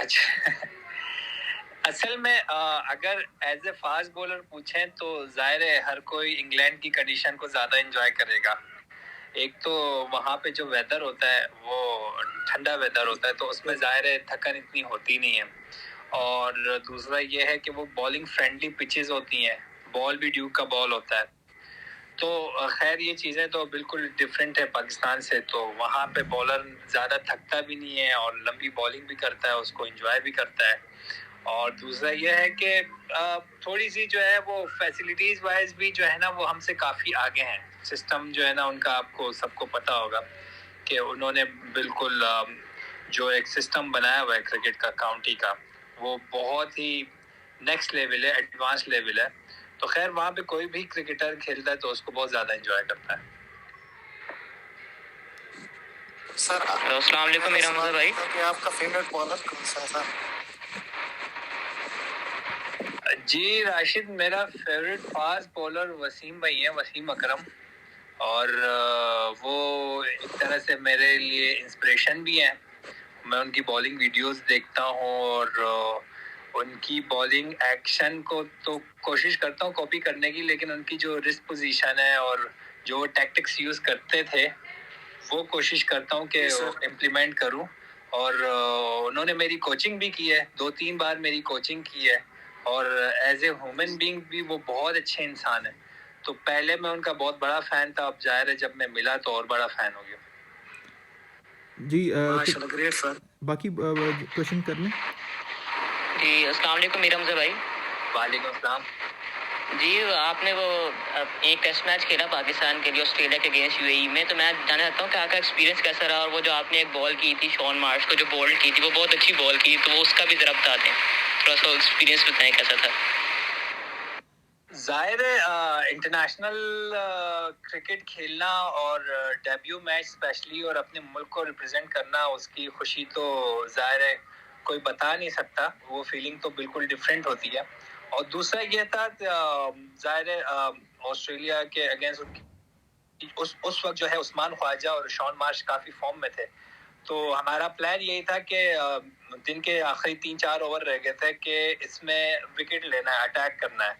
اچھا اصل میں اگر ایز اے فاسٹ بولر پوچھیں تو ظاہر ہے ہر کوئی انگلینڈ کی کنڈیشن کو زیادہ انجوائے کرے گا. ایک تو وہاں پہ جو ویدر ہوتا ہے وہ ٹھنڈا ویدر ہوتا ہے تو اس میں ظاہر ہے تھکن اتنی ہوتی نہیں ہے, اور دوسرا یہ ہے کہ وہ بالنگ فرینڈلی پچز ہوتی ہیں, بال بھی ڈیوک کا بال ہوتا ہے. تو خیر یہ چیزیں تو بالکل ڈفرینٹ ہے پاکستان سے, تو وہاں پہ بالر زیادہ تھکتا بھی نہیں ہے اور لمبی بالنگ بھی کرتا ہے, اس کو انجوائے بھی کرتا ہے. اور دوسرا یہ ہے کہ تھوڑی سی جو ہے وہ فیسلٹیز وائز بھی جو ہے نا وہ ہم سے کافی آگے ہیں. سسٹم جو ہے نا ان کا آپ کو سب کو پتا ہوگا کہ انہوں نے بالکل جو ایک سسٹم بنایا ہوا ہے کرکٹ کا کاؤنٹی کا, وہ بہت ہی نیکسٹ لیول ہے, ایڈوانس لیول ہے. تو خیر وہاں پہ کوئی بھی کرکٹر کھیلتا ہے تو اس کو بہت زیادہ انجوائے کرتا ہے. سر السلام علیکم میرا مزہ بھائی, آپ کا فیوریٹ بالر کون سا ہے سر؟ جی راشد, میرا فیوریٹ فاسٹ بولر وسیم بھائی ہیں, وسیم اکرم. اور وہ ایک طرح سے میرے لیے انسپریشن بھی ہیں. میں ان کی بالنگ ویڈیوز دیکھتا ہوں اور ان کی بالنگ ایکشن کو تو کوشش کرتا ہوں کاپی کرنے کی, لیکن ان کی جو رسٹ پوزیشن ہے اور جو وہ ٹیکٹکس یوز کرتے تھے وہ کوشش کرتا ہوں کہ امپلیمنٹ کروں. اور انہوں نے میری کوچنگ بھی کی ہے, 2-3 بار میری کوچنگ کی ہے, اور ایز اے ہیومن بینگ بھی وہ بہت اچھے انسان ہیں. تو پہلے میں ان کا بہت بڑا فین تھا, اب ظاہر ہے جب میں ملا تو اور بڑا فین ہو گیا. جی گریٹ سر, باقی کوشچن کر لیں. جی السلام علیکم میرا مزہ بھائی. وعلیکم السلام. جی آپ نے وہ ایک ٹیسٹ میچ کھیلا پاکستان کے لیے آسٹریلیا کے اگینسٹ یو اے ای میں, تو میں جاننا چاہتا ہوں کہ آپ کا ایکسپیرینس کیسا رہا, اور وہ جو آپ نے ایک بال کی تھی شون مارش کو جو بولڈ کی تھی وہ بہت اچھی بال کی, تو وہ اس کا بھی ذرا بتا دیں, تھوڑا سا ایکسپیرینس بتائیں کیسا تھا. ظاہر ہے انٹرنیشنل کرکٹ کھیلنا اور ڈیبیو میچ اسپیشلی اور اپنے ملک کو ریپرزینٹ کرنا, اس کی خوشی تو ظاہر ہے کوئی بتا نہیں سکتا, وہ فیلنگ تو بالکل ڈفرینٹ ہوتی ہے. اور دوسرا یہ تھا ظاہر ہے آسٹریلیا کے اگینسٹ اس وقت جو ہے عثمان خواجہ اور شون مارش کافی فارم میں تھے, تو ہمارا پلان یہی تھا کہ دن کے آخری 3-4 اوور رہ گئے تھے کہ اس میں وکٹ لینا ہے, اٹیک کرنا ہے.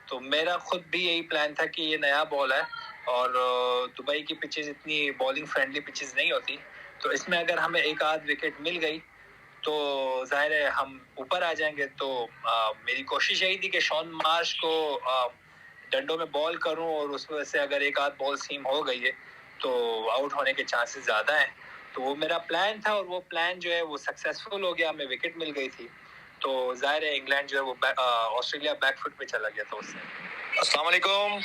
تو میرا خود بھی یہی پلان تھا کہ یہ نیا بال ہے اور دبئی کی پچز اتنی بالنگ فرینڈلی پچز نہیں ہوتی, تو اس میں اگر ہمیں ایک آدھ وکٹ مل گئی تو ظاہر ہے ہم اوپر آ جائیں گے. تو میری کوشش یہی تھی کہ شون مارش کو ڈنڈوں میں بال کروں, اور اس وجہ سے اگر ایک آدھ بال سیم ہو گئی ہے تو آؤٹ ہونے کے چانسز زیادہ ہیں. تو وہ میرا پلان تھا, اور وہ پلان جو ہے وہ سکسیسفل ہو گیا, ہمیں وکٹ مل گئی تھی. تو ظاہر ہے انگلینڈ جو ہے وہ آسٹریلیا بیک فٹ پہ چلا گیا تھا اس سے. السلام علیکم.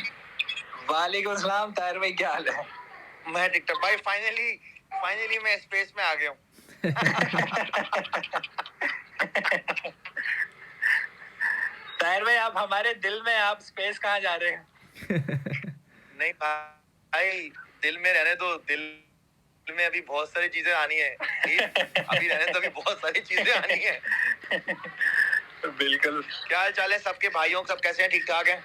وعلیکم السلام. طاہر بھائی کیا حال ہے؟ میں ٹک ٹاک بھائی, فائنلی میں اسپیس میں آ گیا ہوں. طاہر بھائی آپ ہمارے دل میں, آپ اسپیس کہاں جا رہے ہیں؟ نہیں بھائی, دل میں رہنے دو, دل میں ابھی بہت ساری چیزیں آنی ہیں, ابھی رہنے تو ابھی بہت ساری چیزیں آنی ہیں. بالکل. کیا حال چال ہے سب کے بھائیوں, سب کیسے ہیں, ٹھیک ٹھاک ہیں؟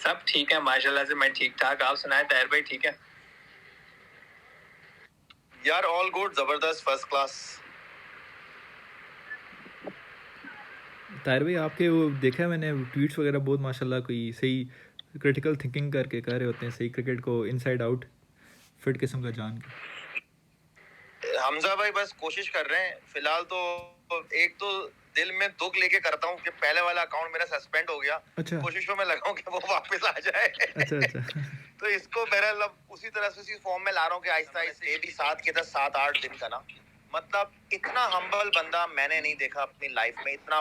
سب ٹھیک ہے ماشاءاللہ سے, میں ٹھیک ٹھاک. آپ سنائیں طاہر بھائی ٹھیک ہے؟ یار آل گڈ, زبردست, فرسٹ کلاس. طاہر بھائی آپ کے وہ دیکھا ہے میں نے ٹویٹس وغیرہ, بہت ماشاءاللہ کوئی صحیح کرٹیکل تھنکنگ کر کے کہہ رہے ہوتے ہیں, صحیح کرکٹ کو ان سائڈ آؤٹ فٹ قسم کا جان کے. حمزہ بھائی بس کوشش کر رہے ہیں فی الحال. تو ایک تو دل میں دکھ لے کے کرتا ہوں کہ پہلے والا اکاؤنٹ میرا سسپینڈ ہو گیا, اچھا کوششوں میں لگا ہوں کہ وہ واپس آ جائے. اچھا تو اس کو بہرحال اسی طرح سے اسی فارم میں لا رہا ہوں کہ آہستہ آہستہ. یہ بھی ساتھ کے 7-8 دن کا نا, مطلب اتنا ہمبل بندہ میں نے نہیں دیکھا اپنی لائف میں, اتنا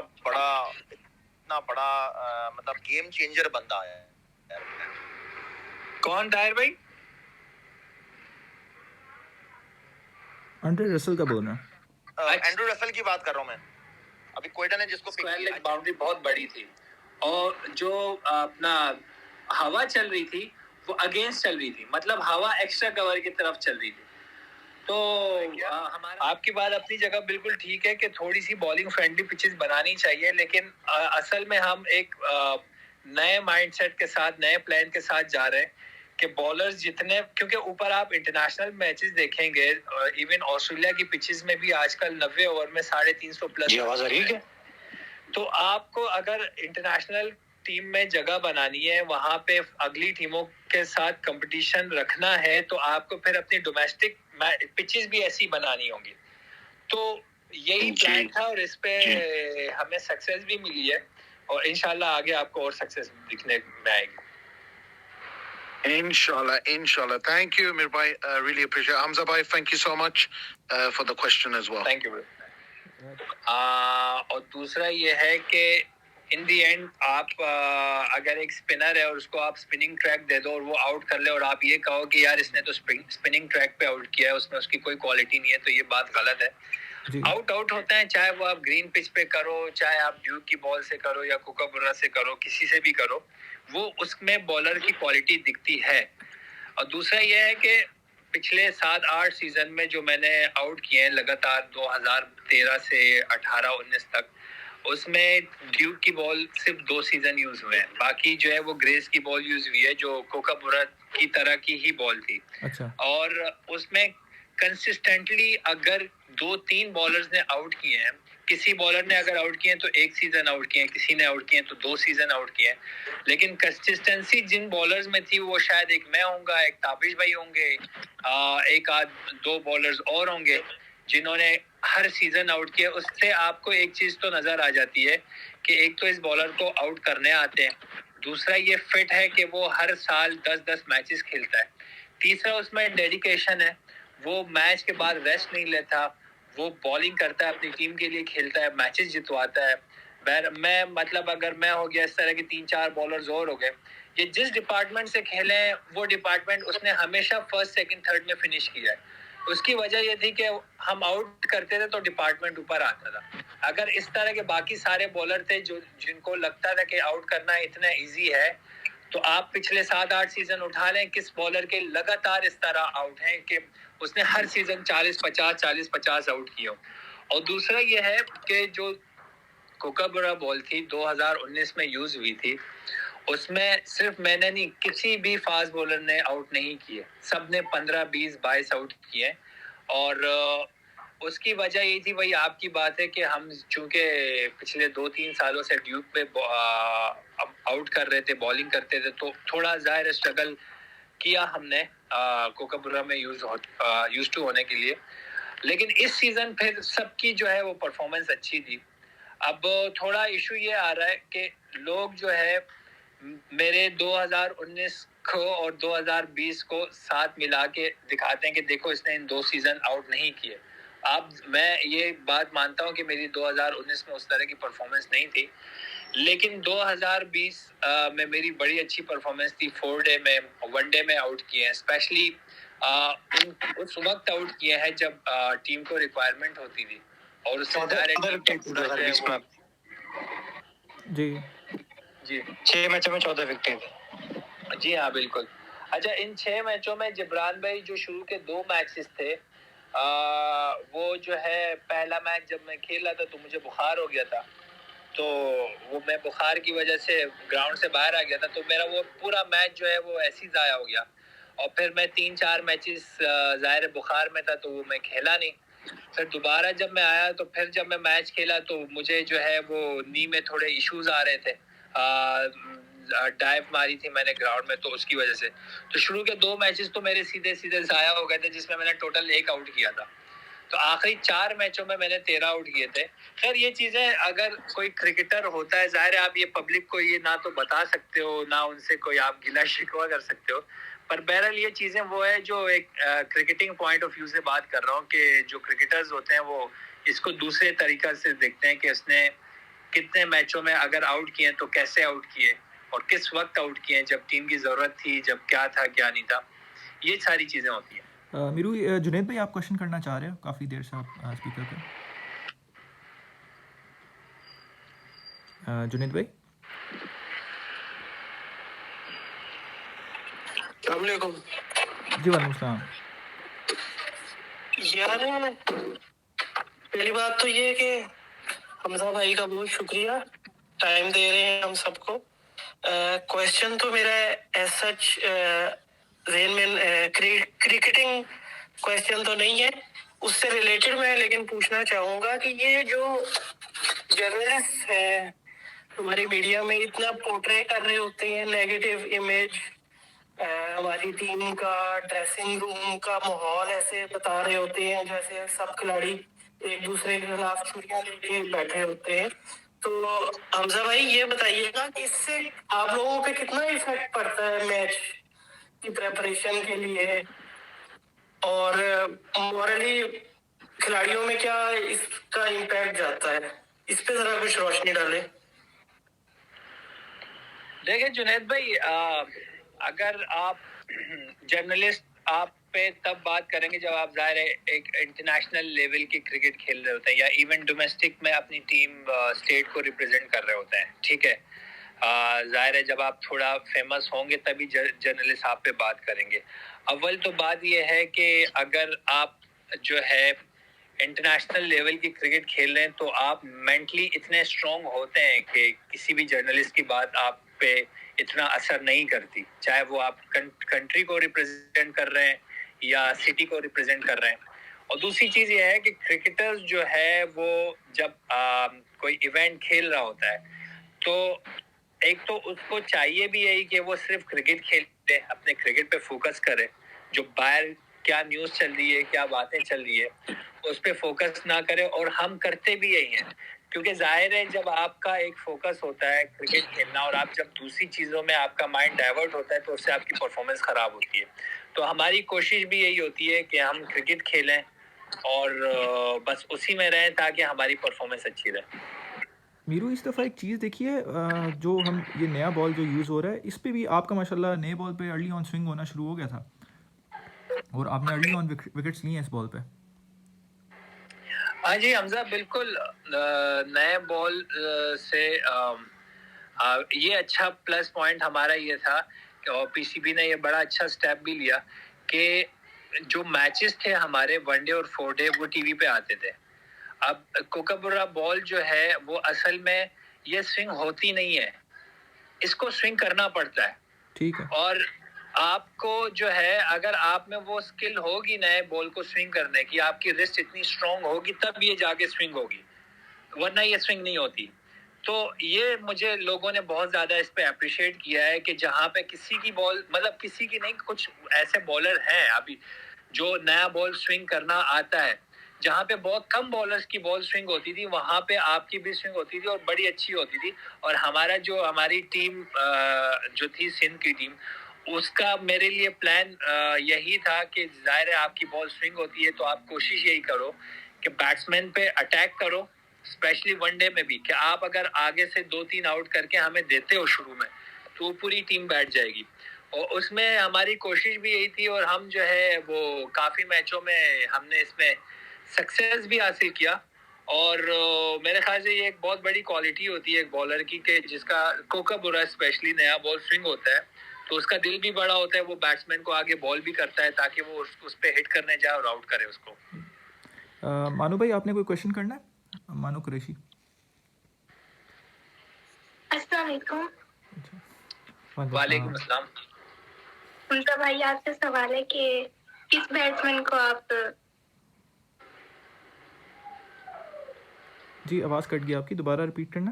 بڑا مطلب گیم چینجر بندہ ہے. کون طاہر بھائی؟ انڈر رسل کا بول رہا ہوں. اینڈرو رسل کی بات کر رہا ہوں میں. ابھی کوئٹہ نے جس کو اسکوائر لیگ باؤنڈری بہت بڑی تھی, اور جو اپنا ہوا چل رہی تھی وہ اگینسٹ چل رہی تھی, مطلب ہوا ایکسٹرا کور کی طرف چل رہی تھی. تو آپ کی بات اپنی جگہ بالکل ٹھیک ہے کہ تھوڑی سی بالنگ فرینڈلی پچز بنانی چاہیے, لیکن اصل میں ہم ایک نئے مائنڈ سیٹ کے ساتھ, نئے پلان کے ساتھ جا رہے ہیں کہ بالرز جتنے, کیونکہ اوپر آپ انٹرنیشنل میچز دیکھیں گے, ایون آسٹریلیا کی پچز میں بھی آج کل 90 اوور میں 350 پلس. جی آواز آ رہی ہے؟ تو آپ کو اگر انٹرنیشنل ٹیم میں جگہ بنانی ہے, وہاں پہ اگلی ٹیموں کے ساتھ کمپٹیشن رکھنا ہے, تو آپ کو پھر اپنی ڈومیسٹک پچز بھی ایسی بنانی ہوں گی. تو یہی پلان تھا اور اس پہ ہمیں سکسیس بھی ملی ہے, اور انشاءاللہ آگے آپ کو اور سکسیس دکھنے میں آئے گی. Inshallah. Thank you, Mir bhai. Really appreciate it. Hamza bhai, thank you so much for the question as well. Thank you. اور دوسرا یہ ہے کہ ان دی اینڈ آپ اگر ایک اسپنر ہے اور اس کو آپ اسپننگ ٹریک دے دو اور وہ آؤٹ کر لے, اور آپ یہ کہو کہ یار اس نے تو اسپننگ ٹریک پہ آؤٹ کیا ہے, اس میں اس کی کوئی کوالٹی نہیں ہے, تو یہ بات غلط ہے. آؤٹ ہوتے ہیں, چاہے وہ آپ گرین پچ پہ کرو, چاہے آپ ڈیوک کی بال سے کرو یا کوکابورا سے کرو, کسی سے بھی کرو, وہ اس میں بالر کی کوالٹی دکھتی ہے. اور دوسرا یہ ہے کہ پچھلے 7-8 سیزن میں جو میں نے آؤٹ کیے ہیں لگاتار 2013 سے 18-19 تک, اس میں ڈیوک کی بال صرف 2 سیزن یوز ہوئے ہیں, باقی جو ہے وہ گریس کی بال یوز ہوئی ہے جو کوکابورا کی طرح کی ہی بال تھی. اور اس میں کنسسٹنٹلی اگر 2-3 بالرز نے آؤٹ کیے ہیں, کسی بالر نے اگر آؤٹ کیے ہیں تو 1 سیزن آؤٹ کیے ہیں, کسی نے آؤٹ کیے ہیں تو 2 سیزن آؤٹ کیے ہیں, لیکن کنسسٹنسی جن بالرز میں تھی وہ شاید ایک میں ہوں گا, ایک تابش بھائی ہوں گے, ایک آدھ 2 بالرز اور ہوں گے جنہوں نے ہر سیزن آؤٹ کیا. اس سے آپ کو ایک چیز تو نظر آ جاتی ہے کہ ایک تو اس بالر کو آؤٹ کرنے آتے ہیں, دوسرا یہ فٹ ہے کہ وہ ہر سال 10 میچز کھیلتا ہے, تیسرا اس میں ڈیڈیکیشن ہے, وہ میچ کے بعد ریسٹ نہیں لیتا, وہ بالنگ کرتا ہے, اپنی ٹیم کے لیے کھیلتا ہے, میچز جتواتا ہے. میں مطلب اگر میں ہو گیا, اس طرح کے 3-4 بالرز اور ہو گئے, یہ جس ڈپارٹمنٹ سے کھیلے ہیں وہ ڈپارٹمنٹ اس نے ہمیشہ فرسٹ سیکنڈ تھرڈ میں فنش کیا ہے. اس کی وجہ یہ تھی کہ ہم آؤٹ کرتے تھے تو ڈپارٹمنٹ اوپر آتا تھا. اگر اس طرح کے باقی سارے بالر تھے جن کو لگتا تھا کہ آؤٹ کرنا اتنا ایزی ہے, تو آپ پچھلے 7-8 سیزن اٹھا لیں کس بالر کے لگاتار اس طرح آؤٹ ہیں کہ اس نے ہر سیزن 40-50 آؤٹ کیا. اور دوسرا یہ ہے کہ جو کوکابورا بال تھی 2019 میں یوز ہوئی تھی, اس میں صرف میں نے نہیں, کسی بھی فاسٹ بولر نے آؤٹ نہیں کیے, سب نے 15-20-22 آؤٹ کیے. اور اس کی وجہ یہ تھی, وہی آپ کی بات ہے کہ ہم چونکہ پچھلے 2-3 سالوں سے ڈیوک پہ آؤٹ کر رہے تھے, بالنگ کرتے تھے, تو تھوڑا ظاہر اسٹرگل کیا ہم نے کوکابورا میں یوز ٹو ہونے کے لیے. لیکن اس سیزن پھر سب کی جو ہے وہ پرفارمنس اچھی تھی. اب تھوڑا ایشو یہ آ رہا ہے کہ لوگ جو ہے میرے 2019 کو اور 2020 کو ساتھ ملا کے دکھاتے ہیں کہ دیکھو اس نے ان 2 سیزن آؤٹ نہیں کیے. اب میں یہ بات مانتا ہوں کہ میری 2019 میں اس طرح کی پرفارمنس نہیں تھی, لیکن 2020 میں میری بڑی اچھی پرفارمنس تھی. 4 ڈے میں 1 ڈے میں آؤٹ کیے ہیں, اسپیشلی اس وقت آؤٹ کیے ہیں جب ٹیم کو ریکوائرمنٹ ہوتی تھی, اور اس سے جی 6 میچوں میں 14 وکٹیں تھیں. جی ہاں بالکل. اچھا, ان 6 میچوں میں جبران بھائی جو شروع کے 2 میچز تھے, وہ جو ہے پہلا میچ جب میں کھیل رہا تھا تو مجھے بخار ہو گیا تھا, تو وہ میں بخار کی وجہ سے گراؤنڈ سے باہر آ گیا تھا, تو میرا وہ پورا میچ جو ہے وہ ایسے ہی ضائع ہو گیا. اور پھر میں 3-4 میچز ظاہر بخار میں تھا تو وہ میں کھیلا نہیں. پھر دوبارہ جب میں آیا تو پھر جب میں میچ کھیلا تو مجھے جو ہے وہ نی میں تھوڑے ایشوز آ رہے تھے, ڈائیو ماری تھی میں نے گراؤنڈ میں, تو اس کی وجہ سے تو شروع کے 2 میچز تو میرے سیدھے ضائع ہو گئے تھے, جس میں میں نے ٹوٹل 1 آؤٹ کیا تھا. تو آخری 4 میچوں میں میں نے 13 آؤٹ کیے تھے. خیر یہ چیزیں اگر کوئی کرکٹر ہوتا ہے, ظاہر ہے آپ یہ پبلک کو یہ نہ تو بتا سکتے ہو, نہ ان سے کوئی آپ گلا شکوہ کر سکتے ہو, پر بہرحال یہ چیزیں وہ ہے جو ایک کرکٹنگ پوائنٹ آف ویو سے بات کر رہا ہوں کہ جو کرکٹرز ہوتے ہیں وہ اس کو دوسرے طریقہ سے دیکھتے ہیں کہ اس نے کتنے میچوں میں اگر آؤٹ کیے تو کیسے آؤٹ کیے, اور کس وقت آؤٹ کیے, جب ٹیم کی ضرورت تھی, جب کیا تھا کیا نہیں تھا, یہ ساری چیزیں ہوتی ہیں. میرو, جنید بھائی آپ کوشچن کرنا چاہ رہے ہو, کافی دیر سے آپ اسپیکر پہ. جنید بھائی السلام علیکم. جی وعلیکم السلام. یار پہلی بات تو یہ کہ حمزہ بھائی کا بہت شکریہ, ٹائم دے رہے ہیں ہم سب کو. کویسچن تو میرا ایز سچ ذہن میں کرکٹنگ کوشچن تو نہیں ہے، اس سے ریلیٹڈ میں لیکن پوچھنا چاہوں گا کہ یہ جو جرنلسٹ ہیں ہماری میڈیا میں اتنا پورٹرے کر رہے ہوتے ہیں نیگیٹو امیج ہماری ٹیم کا، ڈریسنگ روم کا ماحول ایسے بتا رہے ہوتے ہیں جیسے سب کھلاڑی ایک دوسرے کے خلاف چھریاں لے کے بیٹھے ہوتے ہیں. تو حمزہ بھائی یہ بتائیے گا کہ اس سے آپ لوگوں پہ کتنا افیکٹ پڑتا ہے میچ کی پریپریشن کے لیے، اور مورلی کھلاڑیوں میں کیا اس کا امپیکٹ جاتا ہے؟ اس پہ ذرا کچھ روشنی ڈالیں. دیکھیں جنید بھائی، اگر آپ جرنلسٹ آپ پہ تب بات کریں گے جب آپ ظاہر ہے ایک انٹرنیشنل لیول کی کرکٹ کھیل رہے ہوتے ہیں یا ایون ڈومیسٹک میں اپنی ٹیم اسٹیٹ کو ریپرزینٹ کر رہے ہوتے ہیں. ٹھیک ہے، ظاہر ہے جب آپ تھوڑا فیمس ہوں گے تبھی جرنلسٹ آپ پہ بات کریں گے. اول تو بات یہ ہے کہ اگر آپ جو ہے انٹرنیشنل لیول کی کرکٹ کھیل رہے ہیں تو آپ مینٹلی اتنے اسٹرانگ ہوتے ہیں کہ کسی بھی جرنلسٹ کی بات آپ پہ اتنا اثر نہیں کرتی، چاہے وہ آپ کنٹری کو ریپرزینٹ کر رہے ہیں یا سٹی کو ریپرزینٹ کر رہے ہیں. اور دوسری چیز یہ ہے کہ کرکٹرز جو ہے وہ جب کوئی ایونٹ کھیل رہا ہوتا ہے تو ایک تو اس کو چاہیے بھی یہی کہ وہ صرف کرکٹ کھیلے، اپنے کرکٹ پہ فوکس کرے، جو باہر کیا نیوز چل رہی ہے، کیا باتیں چل رہی ہے اس پہ فوکس نہ کرے. اور ہم کرتے بھی یہی ہیں، کیونکہ ظاہر ہے جب آپ کا ایک فوکس ہوتا ہے کرکٹ کھیلنا اور آپ جب دوسری چیزوں میں آپ کا مائنڈ ڈائیورٹ ہوتا ہے تو اس سے آپ کی پرفارمنس خراب ہوتی ہے. تو ہماری کوشش بھی یہی ہوتی ہے کہ ہم کرکٹ کھیلیں اور بس اسی میں رہیں تاکہ ہماری پرفارمنس اچھی رہے. میرو اس دفعہ ایک چیز دیکھیے، جو ہم یہ نیا بال جو یوز ہو رہا ہے اس پہ بھی آپ کا ماشاءاللہ نئے بال پہ ارلی آن سوئنگ ہونا شروع ہو گیا تھا اور آپ نے ارلی آن وکٹس لی ہیں اس بال پہ. ہاں جی حمزہ، بالکل. نئے بال سے یہ اچھا پلس پوائنٹ ہمارا یہ تھا کہ پی سی بی نے یہ بڑا اچھا سٹیپ بھی لیا کہ جو میچز تھے ہمارے ون ڈے اور فور ڈے وہ ٹی وی پہ آتے تھے. اب کوکابورا بال جو ہے وہ اصل میں یہ سوئنگ ہوتی نہیں ہے، اس کو سوئنگ کرنا پڑتا ہے. ٹھیک ہے. اور آپ کو جو ہے اگر آپ میں وہ سکل ہوگی نئے بال کو سوئنگ کرنے کی، آپ کی رسٹ اتنی اسٹرانگ ہوگی تب یہ جا کے سوئنگ ہوگی، ورنہ یہ سوئنگ نہیں ہوتی. تو یہ مجھے لوگوں نے بہت زیادہ اس پہ اپریشیٹ کیا ہے کہ جہاں پہ کسی کی بال، مطلب کسی کی نہیں، کچھ ایسے بالر ہیں ابھی جو نیا بال سوئنگ کرنا آتا ہے، جہاں پہ بہت کم بالرز کی بال سوئنگ ہوتی تھی وہاں پہ آپ کی بھی سوئنگ ہوتی تھی اور بڑی اچھی ہوتی تھی. اور ہماری ٹیم جو تھی سندھ کی ٹیم، اس کا میرے لیے پلان یہی تھا کہ ظاہر ہے آپ کی بال سوئنگ ہوتی ہے تو آپ کوشش یہی کرو کہ بیٹسمین پہ اٹیک کرو، اسپیشلی ون ڈے میں بھی، کہ آپ اگر آگے سے 2-3 آؤٹ کر کے ہمیں دیتے ہو شروع میں تو پوری ٹیم بیٹھ جائے گی. اور اس میں ہماری کوشش بھی یہی تھی اور ہم جو ہے وہ کافی میچوں میں ہم نے اس میں سکسیس بھی حاصل کیا. اور میرے خیال سے یہ ایک بہت بڑی کوالٹی ہوتی ہے ایک بالر کی کہ جس کا کوکابورا اسپیشلی نیا بال سوئنگ ہوتا ہے تو اس کا دل بھی بڑا ہوتا ہے، وہ بیٹسمین کو آگے بال بھی کرتا ہے تاکہ وہ اس پہ ہٹ کرنے جائے اور آؤٹ کرے اس کو. مانو بھائی آپ نے کوئی کویشچن کرنا ہے؟ مانو قریشی. السلام علیکم. وعلیکم السلام. حمزہ بھائی آپ سے سوال ہے کہ کس بیٹسمین کو آپ، جی آواز کٹ گیا آپ کی، دوبارہ ریپیٹ کرنا.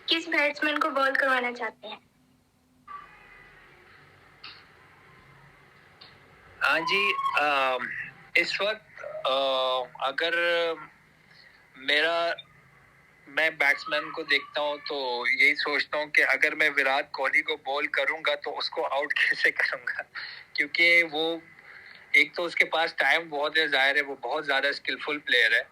کس بیٹسمین کو بال کروانا چاہتے ہیں؟ ہاں جی، اس وقت اگر میں بیٹسمین کو دیکھتا ہوں تو یہی سوچتا ہوں کہ اگر میں وراٹ کوہلی کو بال کروں گا تو اس کو آؤٹ کیسے کروں گا، کیونکہ وہ ایک تو اس کے پاس ٹائم بہت ہے، ظاہر ہے وہ بہت زیادہ اسکلفل پلیئر ہے.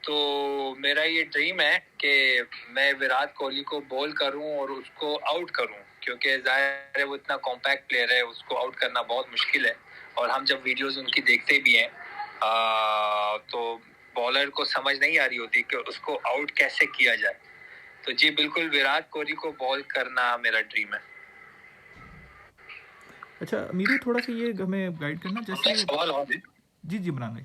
تو میرا یہ ڈریم ہے کہ میں وراٹ کوہلی کو بال کروں اور اس کو آؤٹ کروں، کیونکہ ظاہر ہے وہ اتنا کمپیکٹ پلیئر ہے، اس کو آؤٹ کرنا بہت مشکل ہے. اور ہم جب ویڈیوز ان کی دیکھتے بھی ہیں تو بالر کو سمجھ نہیں آ رہی ہوتی کہ اس کو آؤٹ کیسے کیا جائے. تو جی بالکل وراٹ کوہلی کو بال کرنا میرا ڈریم ہے. اچھا میرو تھوڑا سا یہ ہمیں گائیڈ کرنا، جیسے سوال ہو جی عمران بھائی.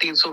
300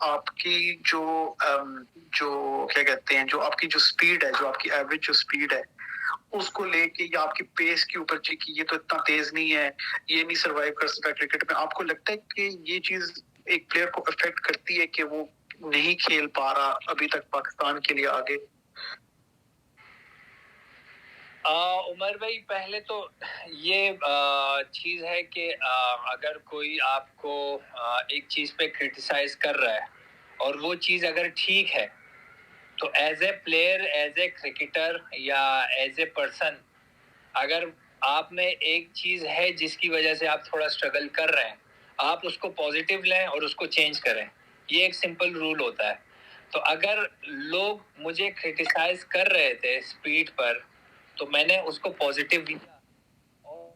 آپ کی جو کیا کہتے ہیں، جو آپ کی جو اسپیڈ ہے، جو آپ کی ایوریج جو اسپیڈ ہے اس کو لے کے، یا آپ کی پیس کے اوپر کہ یہ تو اتنا تیز نہیں ہے، یہ نہیں سروائیو کر سکتا کرکٹ میں، آپ کو لگتا ہے کہ یہ چیز ایک پلیئر کو افیکٹ کرتی ہے کہ وہ نہیں کھیل پا رہا ابھی تک پاکستان کے لیے آگے؟ عمر بھائی، پہلے تو یہ چیز ہے کہ اگر کوئی آپ کو ایک چیز پہ کرٹیسائز کر رہا ہے اور وہ چیز اگر ٹھیک ہے تو as a player, as a cricketer یا ایز اے پرسن، اگر آپ میں ایک چیز ہے جس کی وجہ سے آپ تھوڑا اسٹرگل کر رہے ہیں، آپ اس کو پازیٹیو لیں اور اس کو چینج کریں. یہ ایک سمپل رول ہوتا ہے. تو اگر لوگ مجھے کرٹیسائز کر رہے تھے اسپیڈ پر تو میں نے اس کو پازیٹیو لیا اور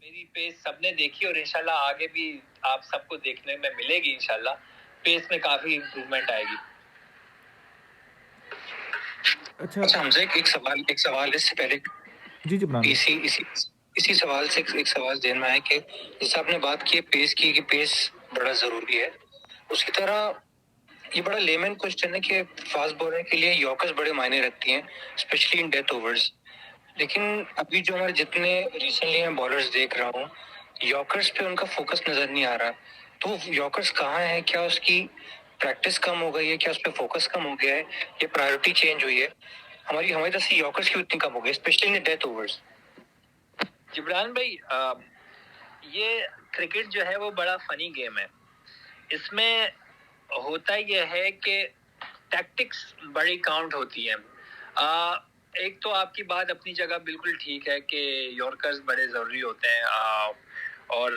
میری پیس سب نے دیکھی اور انشاءاللہ آگے بھی آپ سب کو دیکھنے میں ملے گی. انشاءاللہ پیس میں کافی امپروومنٹ آئے گی. اچھا حمزہ، ایک سوال اس سے پہلے جی بران اسی سوال سے ایک سوال ذہن میں آیا کہ جیسے آپ نے بات کی پیس کی کہ پیس بڑا ضروری ہے، اسی طرح یہ بڑا لیمن کوسچن ہے کہ فاسٹ بولر کے لیے یارکرز بڑے معنی رکھتی ہیں اسپیشلی ان ڈیتھ اوورز، لیکن ابھی جو ہمارے جتنے ریسنٹلی میں بالرز دیکھ رہا ہوں یارکرز پہ ان کا فوکس نظر نہیں آ رہا. تو یارکرز کہاں ہے؟ کیا اس کی پریکٹس کم ہو گئی ہے؟ کیا اس پہ فوکس کم ہو گیا ہے؟ یہ پرائیورٹی چینج ہوئی ہے؟ ہماری طرف سے یارکرز کی اتنی کم ہو گئی specially in death overs. Jibran بھائی، یہ کرکٹ جو ہے وہ بڑا فنی گیم ہے. اس میں ہوتا یہ ہے کہ ٹیکٹکس بڑی کاؤنٹ ہوتی ہیں. ایک تو آپ کی بات اپنی جگہ بالکل ٹھیک ہے کہ یارکرز بڑے ضروری ہوتے ہیں اور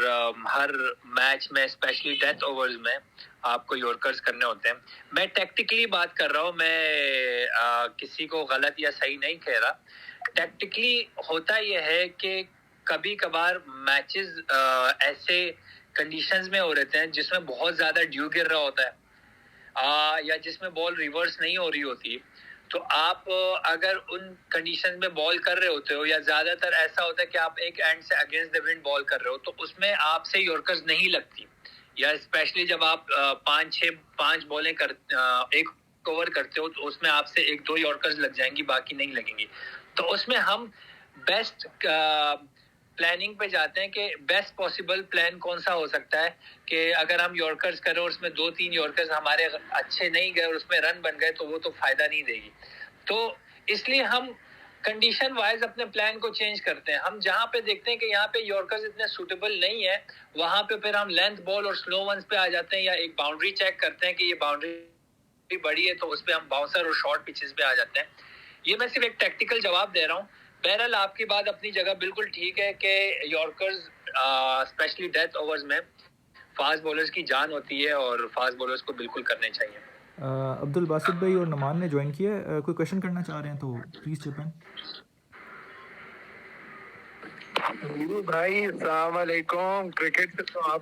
ہر میچ میں اسپیشلی ڈیتھ اوورز میں آپ کو یارکرز کرنے ہوتے ہیں. میں ٹیکٹیکلی بات کر رہا ہوں، میں کسی کو غلط یا صحیح نہیں کہہ رہا. ٹیکٹیکلی ہوتا یہ ہے کہ کبھی کبھار میچز ایسے کنڈیشنز میں ہو رہتے ہیں جس میں بہت زیادہ ڈیو گر رہا ہوتا ہے یا جس میں بال ریورس نہیں ہو رہی ہوتی. تو آپ اگر ان کنڈیشنز میں بال کر رہے ہوتے ہو یا زیادہ تر ایسا ہوتا ہے کہ آپ ایک اینڈ سے اگینسٹ دی ونڈ بال کر رہے ہو، تو اس میں آپ سے یارکرز نہیں لگتی. یا اسپیشلی جب آپ 5 بالیں ایک کور کرتے ہو تو اس میں آپ سے 1-2 یارکرز لگ جائیں گی، باقی نہیں لگیں گی. تو اس میں ہم بیسٹ پلاننگ پہ جاتے ہیں کہ بیسٹ پاسبل پلان کون سا ہو سکتا ہے کہ اگر ہم یارکرز کریں اور اس میں 2-3 یارکرز ہمارے اچھے نہیں گئے اور اس میں رن بن گئے تو وہ تو فائدہ نہیں دے گی. تو اس لیے ہم کنڈیشن وائز اپنے پلان کو چینج کرتے ہیں. ہم جہاں پہ دیکھتے ہیں کہ یہاں پہ یارکرز اتنے سوٹیبل نہیں ہے، وہاں پہ پھر ہم لینتھ بال اور سلو ونز پہ آ جاتے ہیں، یا ایک باؤنڈری چیک کرتے ہیں کہ یہ باؤنڈری بڑی ہے تو اس پہ ہم باؤنسر اور شارٹ پچز پہ آ جاتے ہیں. یہ میں صرف ایک ٹیکٹیکل جواب دے رہا ہوں. بہرحال آپ کی بات اپنی جگہ بالکل ٹھیک ہے کہ یارکرز اسپیشلی ڈیتھ اوورز میں فاسٹ بولرز کی جان ہوتی ہے اور فاسٹ بولرز کو بالکل کرنے چاہیے. عبد الباسط بھائی اور نعمان نے جوائن کیا ہے، کوئی کویشچن کرنا چاہ رہے ہیں تو پلیز چپ ان. بھائی السلام علیکم. کرکٹ سے تو آپ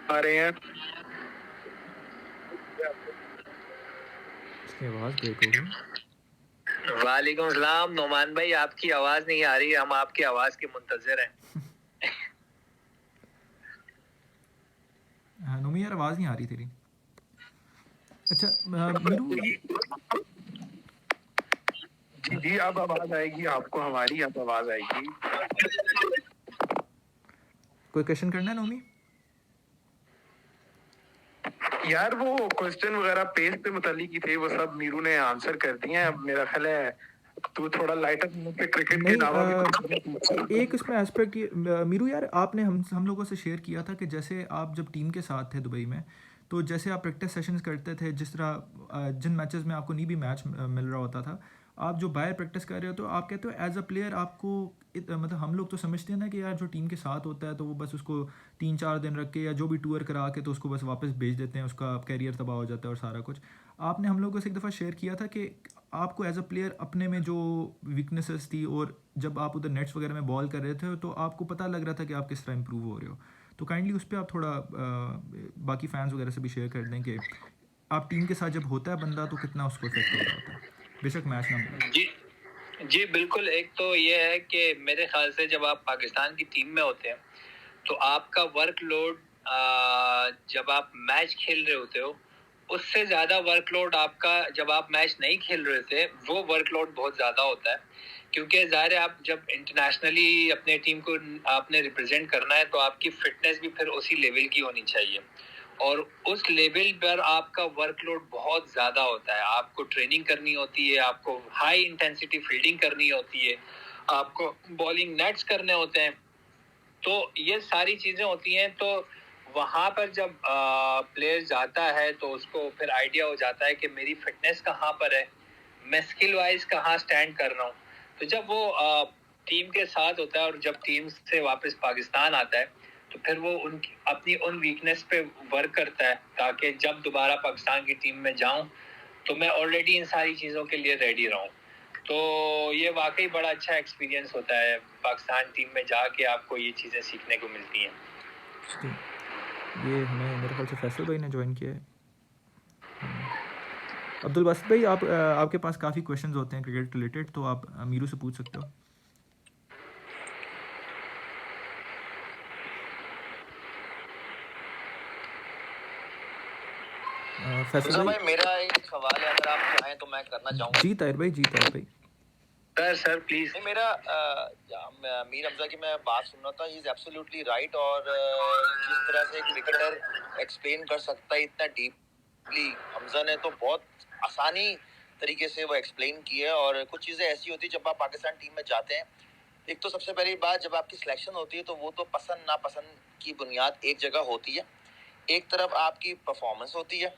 آ رہے ہیں، اس کی آواز بریک ہو گئی. وعلیکم السلام نعمان بھائی، آپ کی آواز نہیں آ رہی، ہم آپ کی آواز کے منتظر ہیں. نومی یار آواز نہیں آ رہی تیری. اچھا میرو جی اب آواز آئے گی آپ کو، ہماری اب آواز آئے گی. کوئی کویشچن کرنا ہے نومی؟ یار وہ کوسچن وغیرہ پیس پہ متعلق ہی تھے، وہ سب میرو نے آنسر کر دیے ہیں. اب میرا خیال ہے تو تھوڑا لائٹ اپ کرکٹ کے علاوہ نہیں، ایک اس میں ایسپیکٹ میرو یار آپ نے ہم لوگوں سے شیئر کیا تھا کہ جیسے آپ جب ٹیم کے ساتھ تھے دبئی میں، تو جیسے آپ پریکٹس سیشنز کرتے تھے، جس طرح جن میچز میں آپ کو نہیں بھی میچ مل رہا ہوتا تھا، آپ جو باہر پریکٹس کر رہے ہو تو آپ کہتے ہو ایز اے پلیئر آپ کو مطلب ہم لوگ تو سمجھتے ہیں نا کہ یار جو ٹیم کے ساتھ ہوتا ہے تو وہ بس اس کو 3-4 دن رکھ کے یا جو بھی ٹور کرا کے تو اس کو بس واپس بھیج دیتے ہیں، اس کا کیریئر تباہ ہو جاتا ہے اور سارا کچھ. آپ نے ہم لوگوں سے ایک دفعہ شیئر کیا تھا کہ آپ کو ایز اے پلیئر اپنے میں جو ویکنیسز تھی اور جب آپ ادھر نیٹس وغیرہ میں بال کر رہے تھے تو آپ کو پتہ لگ رہا تھا کہ آپ کس طرح امپروو ہو رہے ہو. تو کائنڈلی اس پہ آپ تھوڑا باقی فینس وغیرہ سے بھی شیئر کر دیں کہ آپ ٹیم کے ساتھ جب ہوتا ہے بندہ تو کتنا اس کو افیکٹ ہو رہا ہوتا ہے، بے شک میچ نہ ملے. جی جی بالکل. ایک تو یہ ہے کہ میرے خیال سے جب آپ پاکستان کی ٹیم میں ہوتے ہیں تو آپ کا ورک لوڈ جب آپ میچ کھیل رہے ہوتے ہو اس سے زیادہ ورک لوڈ آپ کا جب آپ میچ نہیں کھیل رہے تھے وہ ورک لوڈ بہت زیادہ ہوتا ہے, کیونکہ ظاہر ہے آپ جب انٹرنیشنلی اپنے ٹیم کو آپ نے ریپرزینٹ کرنا ہے تو آپ کی فٹنس بھی پھر اسی لیول کی ہونی چاہیے, اور اس لیول پر آپ کا ورک لوڈ بہت زیادہ ہوتا ہے. آپ کو ٹریننگ کرنی ہوتی ہے, آپ کو ہائی انٹینسٹی فیلڈنگ کرنی ہوتی ہے, آپ کو بالنگ نیٹس کرنے ہوتے ہیں, تو یہ ساری چیزیں ہوتی ہیں. تو وہاں پر جب پلیئر جاتا ہے تو اس کو پھر آئیڈیا ہو جاتا ہے کہ میری فٹنس کہاں پر ہے, میں اسکل وائز کہاں سٹینڈ کر رہا ہوں. تو جب وہ ٹیم کے ساتھ ہوتا ہے اور جب ٹیم سے واپس پاکستان آتا ہے تو پھر وہ اپنی ان ویکنس پہ ورک کرتا ہے تاکہ جب دوبارہ پاکستان کی ٹیم میں جاؤں تو میں آلریڈی ان ساری چیزوں کے لیے ریڈی رہوں. تو یہ واقعی بڑا اچھا ایکسپیرینس ہوتا ہے, پاکستان ٹیم میں جا کے آپ کو یہ چیزیں سیکھنے کو ملتی ہیں. جی یہ ہمیں میرے خیال سے فیصل بھائی نے جوائن کیا ہے. عبدالباسط بھائی آپ کے پاس کافی کویشچنز ہوتے ہیں کرکٹ ریلیٹڈ, تو آپ میرو سے پوچھ سکتے ہو. فیصل حمزہ بھائی. بھائی میرا ایک سوال ہے, اگر آپ چاہیں تو میں کرنا چاہوں گا. جی طاہر بھائی, جی طاہر بھائی. Sir please. میرا میر حمزہ کی میں بات سن رہا تھا, ہی از ایبسولوٹلی رائٹ, اور جس طرح سے ایک کرکٹر ایکسپلین کر سکتا ہے اتنا ڈیپلی, حمزہ نے تو بہت آسانی طریقے سے وہ ایکسپلین کی ہے. اور کچھ چیزیں ایسی ہوتی ہیں جب آپ پاکستان ٹیم میں جاتے ہیں, ایک تو سب سے پہلی بات جب آپ کی سلیکشن ہوتی ہے تو وہ تو پسند ناپسند کی بنیاد ایک جگہ ہوتی ہے, ایک طرف آپ کی پرفارمنس ہوتی ہے,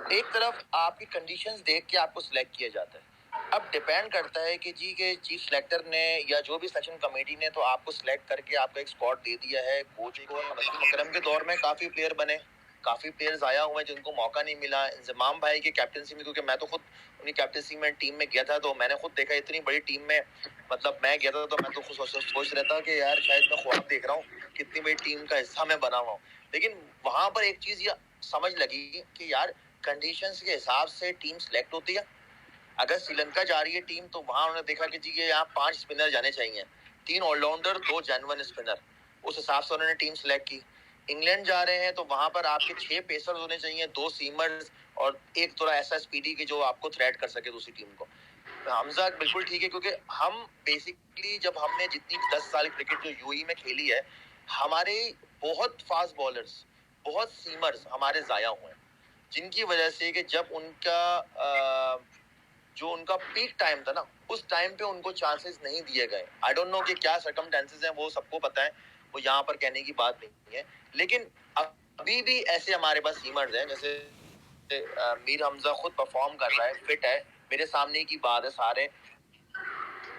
ایک طرف آپ کی کنڈیشنز دیکھ کے آپ کو سلیکٹ کیا جاتا ہے. اب ڈیپینڈ کرتا ہے کہ جی کہ چیف سلیکٹر نے یا جو بھی سلیکشن کمیٹی نے تو آپ کو سلیکٹ کر کے آپ کو ایک اسپاٹ دے دیا ہے. کوچ کو وسیم اکرم کے دور میں کافی پلیئر بنے, کافی پلیئرز آیا ہوئے جن کو موقع نہیں ملا. انضمام بھائی کی کیپٹنسی میں, کیونکہ میں تو خود انہیں کیپٹنسی میں ٹیم میں گیا تھا تو میں نے خود دیکھا اتنی بڑی ٹیم میں, مطلب میں گیا تھا تو میں تو خود سوچ رہا تھا کہ یار شاید میں خواب دیکھ رہا ہوں, کتنی بڑی ٹیم کا حصہ میں بنا ہوا ہوں. لیکن وہاں پر ایک چیز یہ سمجھ لگی کہ یار کنڈیشنز کے حساب سے ٹیم سلیکٹ ہوتی ہے. اگر سری لنکا جا رہی ہے ٹیم تو وہاں انہوں نے دیکھا کہ جی یہاں 5 اسپنر جانے چاہیے, 3 آل راؤنڈر 2 جینون اسپنر, اس حساب سے انہوں نے ٹیم سلیکٹ کی. انگلینڈ جا رہے ہیں تو وہاں پر آپ کے 6 پیسرز ہونے چاہیے, 2 سیمرز اور ایک تھوڑا ایسا اسپیڈی کہ جو آپ کو تھریٹ کر سکے دوسری ٹیم کو. حمزہ بالکل ٹھیک ہے, کیونکہ ہم بیسکلی جب ہم نے جتنی 10 سال کرکٹ جو یو ای میں کھیلی ہے, ہمارے بہت فاسٹ بالرز, بہت سیمرز ہمارے ضائع ہوئے ہیں, جن کی وجہ سے کہ جب ان کا جو ان کا پیک ٹائم تھا نا, اس ٹائم پہ ان کو چانسز نہیں دیے گئے. آئی ڈونٹ نو کہ کیا سرکمسٹانسز ہیں, وہ سب کو پتہ ہے, وہ یہاں پر کہنے کی بات نہیں ہے. لیکن ابھی بھی ایسے ہمارے پاس سیمرز ہیں, جیسے میر حمزہ خود پرفارم کر رہا ہے, فٹ ہے, میرے سامنے کی بات ہے سارے,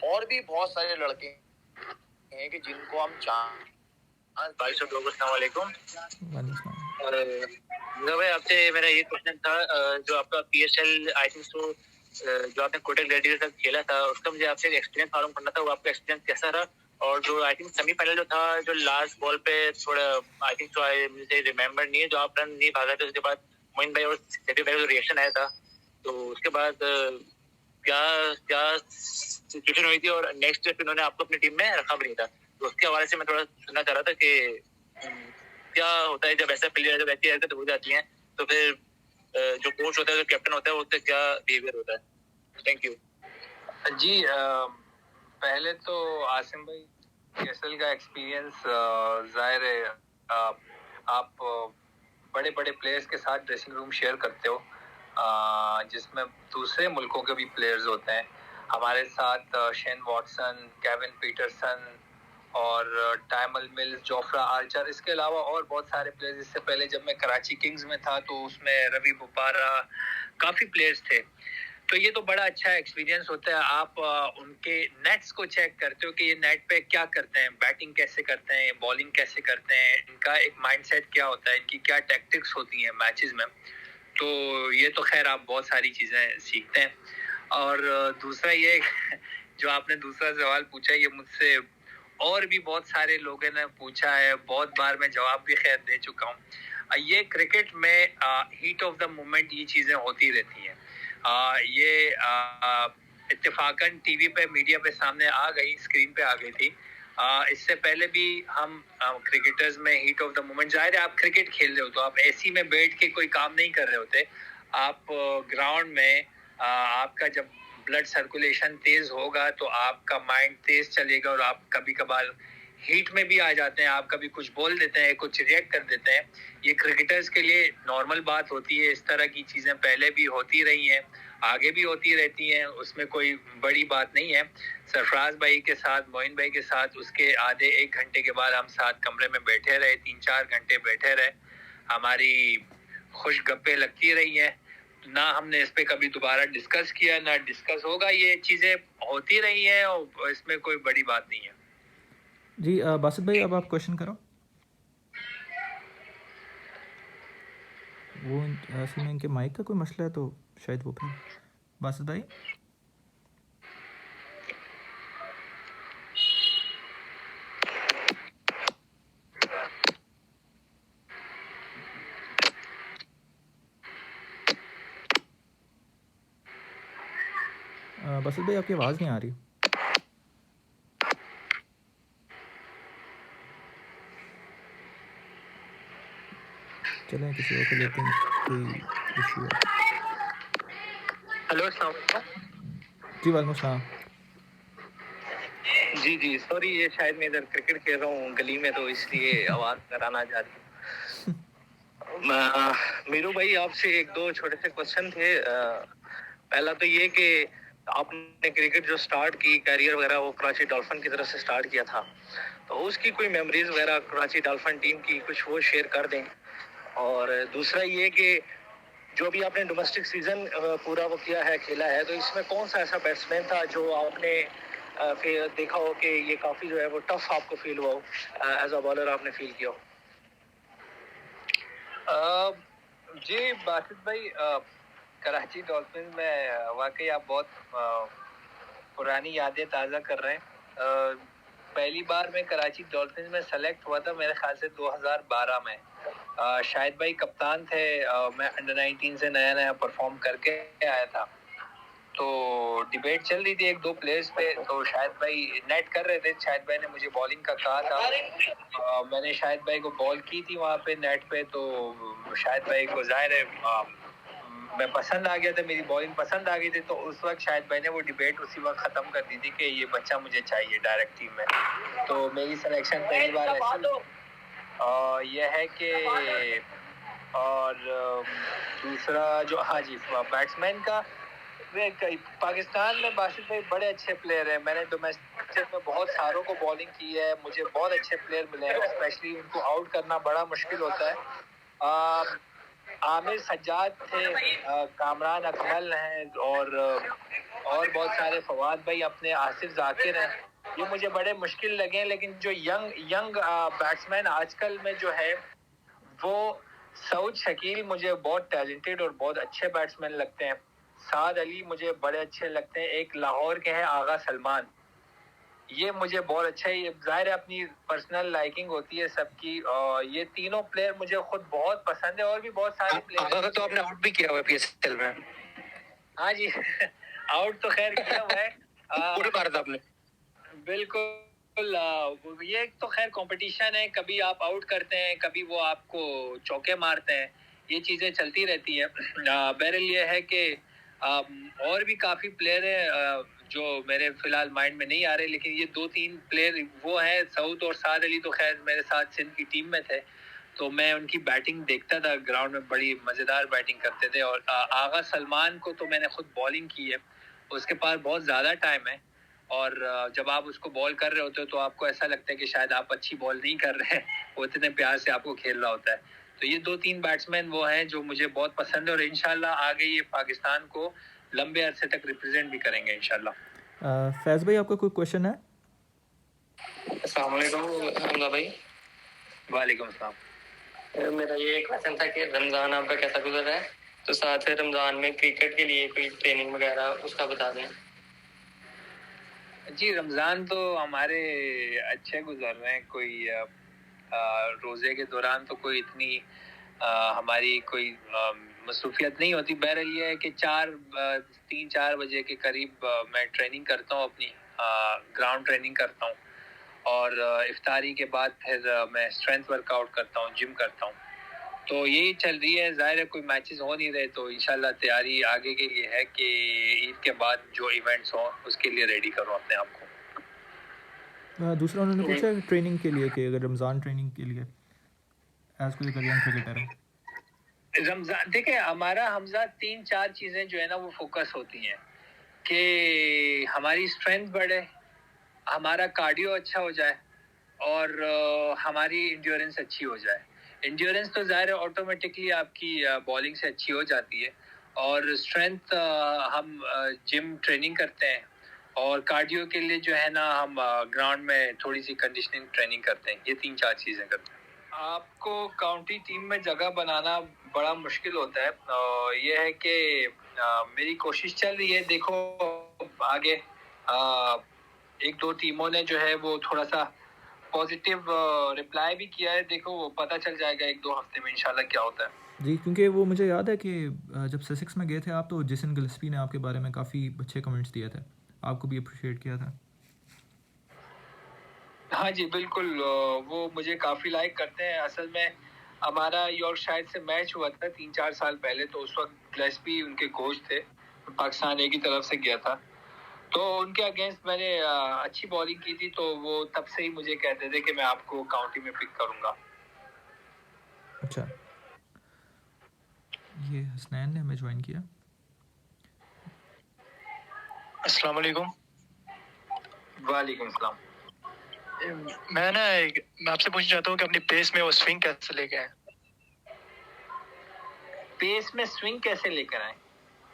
اور بھی بہت سارے لڑکے ہیں کہ جن کو ہم بھائی سب لوگوں السلام علیکم. بھائی آپ سے میرا یہ کوشچن تھا, جو آپ کا P S L I think so جو آپ نے کوٹک گلیڈیئر تک کھیلا تھا, اس کا مجھے آپ سے ایکسپیرینس معلوم کرنا تھا, وہ آپ کا ایکسپیرینس کیسا رہا. اور جو آئی تھنک سیمی فائنل جو تھا, جو لاسٹ بال پہ تھوڑا آئی تھنک سو مجھے ریمبر نہیں ہے, جو آپ رن نہیں بھاگا تھے, اس کے بعد موین بھائی اور سیفی بھائی کا ریئیکشن آیا تھا, تو اس کے بعد کیا کیا سچویشن ہوئی تھی, اور نیکسٹ پھر انہوں نے آپ کو اپنی ٹیم میں رکھا بھی نہیں تھا. تو اس کے حوالے سے میں تھوڑا سننا چاہ رہا تھا کہ کیا ہوتا ہے جب ایسا پلیئر جب ایسی حرکت ہو جاتی ہیں تو پھر جو کوچ ہوتا ہے, جو کیپٹن ہوتا ہے, اس سے کیا بہیویئر ہوتا ہے. Thank you. جی پہلے تو عاصم بھائی کیسل کا ایکسپیرینس ظاہر ہے آپ بڑے بڑے پلیئرز کے ساتھ ڈریسنگ روم شیئر کرتے ہو, جس میں دوسرے ملکوں کے بھی پلیئرز ہوتے ہیں. ہمارے ساتھ شین واٹسن, کیون پیٹرسن اور ٹائمل ملز, جوفرا آرچر, اس کے علاوہ اور بہت سارے پلیئرز. اس سے پہلے جب میں کراچی کنگز میں تھا تو اس میں روی بپارا, کافی پلیئرز تھے. تو یہ تو بڑا اچھا ایکسپیرینس ہوتا ہے. آپ ان کے نیٹس کو چیک کرتے ہو کہ یہ نیٹ پہ کیا کرتے ہیں, بیٹنگ کیسے کرتے ہیں, بالنگ کیسے کرتے ہیں, ان کا ایک مائنڈ سیٹ کیا ہوتا ہے, ان کی کیا ٹیکٹکس ہوتی ہیں میچز میں. تو یہ تو خیر آپ بہت ساری چیزیں سیکھتے ہیں. اور دوسرا یہ جو آپ نے دوسرا سوال پوچھا, یہ مجھ سے اور بھی بہت سارے لوگوں نے پوچھا ہے, بہت بار میں جواب بھی خیر دے چکا ہوں. یہ کرکٹ میں ہیٹ آف دا مومنٹ یہ چیزیں ہوتی رہتی ہیں. یہ اتفاقاً ٹی وی پہ میڈیا پہ سامنے آ گئی, اسکرین پہ آ گئی تھی. اس سے پہلے بھی ہم کرکٹرز میں ہیٹ آف دا مومنٹ, ظاہر ہے آپ کرکٹ کھیل رہے ہو تو آپ ایسی میں بیٹھ کے کوئی کام نہیں کر رہے ہوتے. آپ گراؤنڈ میں آپ کا جب بلڈ سرکولیشن تیز ہوگا تو آپ کا مائنڈ تیز چلے گا, اور آپ کبھی کبھار ہیٹ میں بھی آ جاتے ہیں, آپ کبھی کچھ بول دیتے ہیں, کچھ ریئیکٹ کر دیتے ہیں. یہ کرکٹرز کے لیے نارمل بات ہوتی ہے. اس طرح کی چیزیں پہلے بھی ہوتی رہی ہیں, آگے بھی ہوتی رہتی ہیں, اس میں کوئی بڑی بات نہیں ہے. سرفراز بھائی کے ساتھ, معین بھائی کے ساتھ, اس کے آدھے ایک گھنٹے کے بعد ہم ساتھ کمرے میں بیٹھے رہے, 3-4 گھنٹے بیٹھے رہے, ہماری خوش گپیں لگتی رہی ہیں. نہ ہم نے اس پہ کبھی دوبارہ ڈسکس کیا, نہ ڈسکس ہوگا. یہ چیزیں ہوتی رہی ہیں اور اس میں کوئی بڑی بات نہیں ہے. جی باسط بھائی اب آپ کویشچن کرو. وہ اصل میں ان کے مائک کا کوئی مسئلہ ہے تو شاید وہ پھر باسط بھائی. باسط بھائی آپ کی آواز نہیں آ رہی. چلیں کسی اور کو لیتے ہیں, کوئی ایشو ہے. ہلو, السلام علیکم. جی وعلیکم السلام. جی سوری, یہ شاید میں ادھر کرکٹ کھیل رہا ہوں گلی میں, تو اس لیے آواز کرانا جا رہی ہے. میرو بھائی آپ سے ایک دو چھوٹے سے کوشچن تھے. پہلا تو یہ کہ آپ نے کرکٹ جو سٹارٹ کی کیریئر وغیرہ وہ کراچی ڈولفن کی طرف سے سٹارٹ کیا تھا, تو اس کی کوئی میموریز وغیرہ کراچی ڈولفن ٹیم کی کچھ وہ شیئر کر دیں. اور دوسرا یہ کہ جو بھی آپ نے ڈومیسٹک سیزن پورا وہ کیا ہے, کھیلا ہے, تو اس میں کون سا ایسا بیٹسمین تھا جو آپ نے دیکھا ہو کہ یہ کافی جو ہے وہ ٹف آپ کو فیل ہوا ہو, ایز اے بالر آپ نے فیل کیا ہو؟ جی باسط بھائی, کراچی ڈولفن میں واقعی آپ بہت پرانی یادیں تازہ کر رہے ہیں. پہلی بار میں کراچی ڈولفن میں سلیکٹ ہوا تھا میرے خیال سے 2012 میں. شاہد بھائی کپتان تھے, میں انڈر 19 سے نیا پرفارم کر کے آیا تھا, تو ڈیبیٹ چل رہی تھی ایک دو پلیئرز پہ. تو شاہد بھائی نیٹ کر رہے تھے, شاہد بھائی نے مجھے بالنگ کا کہا تھا, میں نے شاہد بھائی کو بال کی تھی وہاں پہ نیٹ پہ. تو شاہد بھائی کو ظاہر ہے میں پسند آ گیا تھا, میری بالنگ پسند آ گئی تھی, تو اس وقت شاہد بھائی نے وہ ڈیبیٹ اسی وقت ختم کر دی تھی کہ یہ بچہ مجھے چاہیے ڈائریکٹ ٹیم میں. تو میری سلیکشن پہلی بار ایسی یہ ہے کہ, اور دوسرا جو ہاں جی بیٹسمین کا, پاکستان میں باسط بھائی بڑے اچھے پلیئر ہیں. میں نے ڈومیسٹک میں بہت ساروں کو بالنگ کی ہے, مجھے بہت اچھے پلیئر ملے ہیں, اسپیشلی ان کو آؤٹ کرنا بڑا مشکل ہوتا ہے. عامر سجاد تھے, کامران اکمل ہیں, اور بہت سارے, فواد بھائی اپنے, آصف ذاکر ہیں. یہ مجھے بڑے مشکل لگے, لیکن جو ینگ بیٹسمین آج کل میں جو ہے وہ سعود شکیل مجھے بہت ٹیلنٹڈ اور بہت اچھے بیٹسمین لگتے ہیں. سعد علی مجھے بڑے اچھے لگتے ہیں. ایک لاہور کے ہیں آغا سلمان, یہ مجھے بہت اچھا ہے. یہ ظاہر ہے اپنی پرسنل لائکنگ ہوتی ہے سب کی, اور یہ تینوں پلیئر مجھے خود بہت پسند ہے. اور بھی بہت سارے پلیئر تو آپ نے آؤٹ بھی کیا ہوا پی ایس ایل میں. ہاں جی آؤٹ تو خیر کیا ہوا ہے, پورے بھارت آپ نے. بالکل, یہ تو خیر کمپٹیشن ہے, کبھی آپ آؤٹ کرتے ہیں, کبھی وہ آپ کو چوکے مارتے ہیں, یہ چیزیں چلتی رہتی ہیں. بہرحال یہ ہے کہ اور بھی کافی پلیئر ہیں جو میرے فی الحال مائنڈ میں نہیں آ رہے, لیکن یہ 2-3 پلیئر وہ ہیں. سعود اور سعد علی تو خیر میرے ساتھ سندھ کی ٹیم میں تھے, تو میں ان کی بیٹنگ دیکھتا تھا گراؤنڈ میں, بڑی مزیدار بیٹنگ کرتے تھے. اور آغا سلمان کو تو میں نے خود بالنگ کی ہے, اس کے پاس بہت زیادہ ٹائم ہے, اور جب آپ اس کو بال کر رہے ہوتے ہو تو آپ کو ایسا لگتا ہے کہ شاید آپ اچھی بال نہیں کر رہے ہیں, وہ اتنے پیار سے آپ کو کھیل رہا ہوتا ہے. تو یہ 2-3 بیٹسمین وہ ہیں جو مجھے بہت پسند ہے, اور انشاءاللہ آگے یہ پاکستان کو لمبے عرصے تک ریپرزینٹ بھی کریں گے انشاءاللہ. فیض بھائی آپ کا کوئی کویشچن ہے؟ السلام علیکم حمزہ بھائی. وعلیکم السلام. میرا یہ کوشچن تھا کہ رمضان آپ کا کیسا گزر رہا ہے, تو ساتھ میں رمضان میں کرکٹ کے لیے کوئی ٹریننگ وغیرہ اس کا بتا دیں. جی رمضان تو ہمارے اچھے گزر رہے ہیں. کوئی روزے کے دوران تو کوئی اتنی ہماری کوئی مصروفیت نہیں ہوتی. بہرحال یہ ہے کہ 3-4 بجے کے قریب میں ٹریننگ کرتا ہوں، اپنی گراؤنڈ ٹریننگ کرتا ہوں، اور افطاری کے بعد پھر میں اسٹرینتھ ورک آؤٹ کرتا ہوں، جم کرتا ہوں. تو یہی چل رہی ہے. ظاہر ہے کوئی میچز ہو نہیں رہے تو انشاءاللہ تیاری آگے کے لیے ہے کہ عید کے بعد جو ایونٹس ہوں اس کے لیے ریڈی کروں اپنے آپ کو. دوسرا انہوں نے پوچھا ہے ٹریننگ کے لیے کہ اگر رمضان ٹریننگ کے لیے ایز کوئی اگر ینگ کرکٹر ہے. رمضان دیکھیں ہمارا حمزہ 3-4 چیزیں جو ہے نا وہ فوکس ہوتی ہیں کہ ہماری اسٹرینتھ بڑھے، ہمارا کارڈیو اچھا ہو جائے، اور ہماری انڈیورنس اچھی ہو جائے. انڈیورنس تو ظاہر ہے آٹومیٹکلی آپ کی بالنگ سے اچھی ہو جاتی ہے، اور اسٹرینتھ ہم جم ٹریننگ کرتے ہیں، اور کارڈیو کے لیے جو ہے نا ہم گراؤنڈ میں تھوڑی سی کنڈیشننگ ٹریننگ کرتے ہیں. یہ 3-4 چیزیں کرتے ہیں. آپ کو کاؤنٹی ٹیم میں جگہ بنانا بڑا مشکل ہوتا ہے. یہ ہے کہ میری کوشش چل رہی ہے. دیکھو آگے 1-2 ٹیموں نے جو ہے وہ تھوڑا سا پازیٹیو رپلائی بھی کیا ہے. دیکھو وہ پتہ چل جائے گا 1-2 ہفتے میں انشاءاللہ کیا ہوتا ہے. جی کیونکہ وہ مجھے یاد ہے کہ جب سسکس میں گئے تھے آپ تو جیسن گلسپی نے آپ کے بارے میں کافی اچھے کمنٹس دیے تھے، آپ کو بھی اپریشیٹ کیا تھا. ہاں جی بالکل، وہ مجھے کافی لائک کرتے ہیں. اصل میں ہمارا یارک شائر سے میچ ہوا تھا 3-4 سال پہلے، تو اس وقت گلیسپی ان کے کوچ تھے، پاکستان اے کی طرف سے گیا تھا، تو ان کے اگینسٹ میں نے اچھی بالنگ کی تھی، تو وہ تب سے ہی مجھے کہتے تھے کہ میں آپ کو کاؤنٹی میں پک کروں گا. اچھا، یہ حسنین نے ہمیں جوائن کیا. السلام علیکم. وعلیکم السلام. میں آپ سے پوچھنا چاہتا ہوں کہ اپنی پیس میں وہ سوئنگ کیسے لے کے آئیں؟ پیس میں سوئنگ کیسے لے کر آئیں؟